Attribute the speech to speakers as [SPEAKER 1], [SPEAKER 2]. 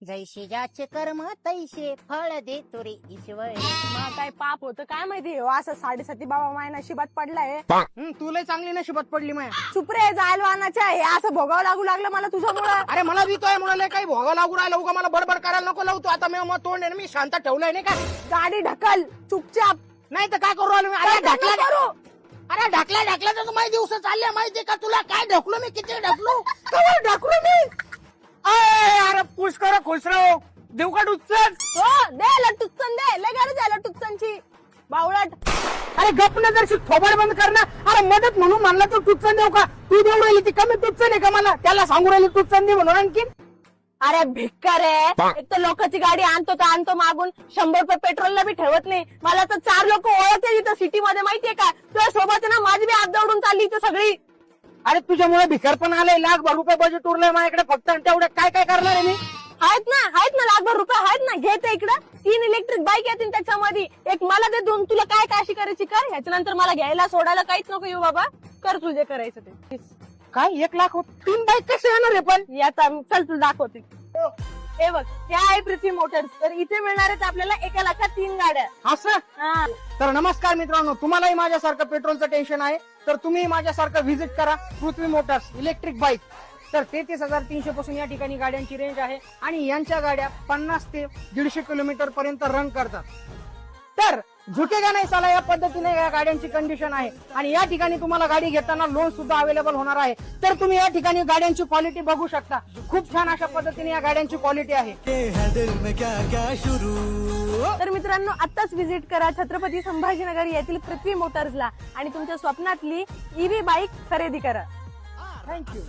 [SPEAKER 1] जैसे ज्याचे कर्म तैसे फळ दे तुरे ईश्वर.
[SPEAKER 2] मग काय पाप होतं काय माहिती हो असं 7.5 बाबा माय नशिबात पडलाय.
[SPEAKER 3] तुला चांगली नशिबात पडली माया.
[SPEAKER 2] चुपरे जायलवानाच्या हे असं भोगावं लागू लागलं मला तुझ्यामुळं.
[SPEAKER 3] अरे मला भीतोय म्हणाले काही भोगा लागू राहिला उगा मला बडबड करायला नको लावतो. आता मी मग तोंड आहे ना, मी शांत ठेवलंय नाही का.
[SPEAKER 2] गाडी ढकल चुपचाप.
[SPEAKER 3] नाही तर काय करू राहिलो मी. अरे
[SPEAKER 2] काय
[SPEAKER 3] ढकला
[SPEAKER 2] करू?
[SPEAKER 3] अरे ढकला तर माझे दिवस चालले माहितीये का तुला. काय ढकलो मी किती ढकलो
[SPEAKER 2] कवर ढकलू मी.
[SPEAKER 3] अरे खुश करा खुश राहो देऊ का उचल.
[SPEAKER 2] हो दे लटुचन दे लय गरज आहे लटुचनची बावळट.
[SPEAKER 3] अरे गप न जर थोबड बंद कर ना. अरे मदत म्हणून म्हणला तर टुचन देऊ का. तू देऊ राहिली ती कमी टुचन आहे का मला. त्याला सांगू राहिली टुचन दे म्हणून आणखी.
[SPEAKER 2] अरे भिक्कार आहे. एक तर लोकांची गाडी आणतो मागून 100 रुपये पेट्रोलला बी ठेवत नाही. मला तर 4 लोक ओळखते तिथं सिटी मध्ये माहितीये का. तुझ्या सोबत आहे ना माझी बी हात दौडून चालली इथं सगळी.
[SPEAKER 3] अरे तुझ्यामुळे भिकार पण आले. लाख रुपये बजेट उरलंय माझ्याकडे फक्त. तेवढ्या काय काय करणार आहे मी.
[SPEAKER 2] आहेत ना लाखभर रुपये आहेत ना. घेते इकडं 3 इलेक्ट्रिक बाईक येतील त्याच्यामध्ये. एक मला दे 2 तुला काय काशी करायची कर. ह्याच्यानंतर मला घ्यायला सोडायला काहीच नको येऊ बाबा. कर तुझे करायचं ते.
[SPEAKER 3] काय 1 लाख 3 बाईक कसे येणार आहे पण.
[SPEAKER 2] याचा चल तुला दाखवते. हे बघ ह्या आहे पृथ्वी मोटर्स. तर इथे मिळणार आहेत आपल्याला 1 लाखात 3 गाड्या.
[SPEAKER 3] असं
[SPEAKER 2] हा.
[SPEAKER 3] तर नमस्कार मित्रांनो, तुम्हालाही माझ्यासारखं पेट्रोलचं टेन्शन आहे तर तुम्ही माझ्यासारखं व्हिजिट करा पृथ्वी मोटर्स इलेक्ट्रिक बाईक. तर 33,300 पासून या ठिकाणी गाड्यांची रेंज आहे आणि यांच्या गाड्या 50 ते 150 किलोमीटर पर्यंत रन करतात. तर झुकेगा नाही साला या पद्धतीने या गाड्यांची कंडिशन आहे. आणि या ठिकाणी तुम्हाला गाडी घेताना लोन सुद्धा अवेलेबल होणार आहे. तर तुम्ही या ठिकाणी गाड्यांची क्वालिटी बघू शकता. खूप छान अशा पद्धतीने या गाड्यांची क्वालिटी आहे.
[SPEAKER 2] तर मित्रांनो आताच व्हिजिट करा छत्रपती संभाजीनगर येथील पृथ्वी मोटर्सला आणि तुमच्या स्वप्नातली ईव्ही बाईक खरेदी करा.
[SPEAKER 3] थँक्यू.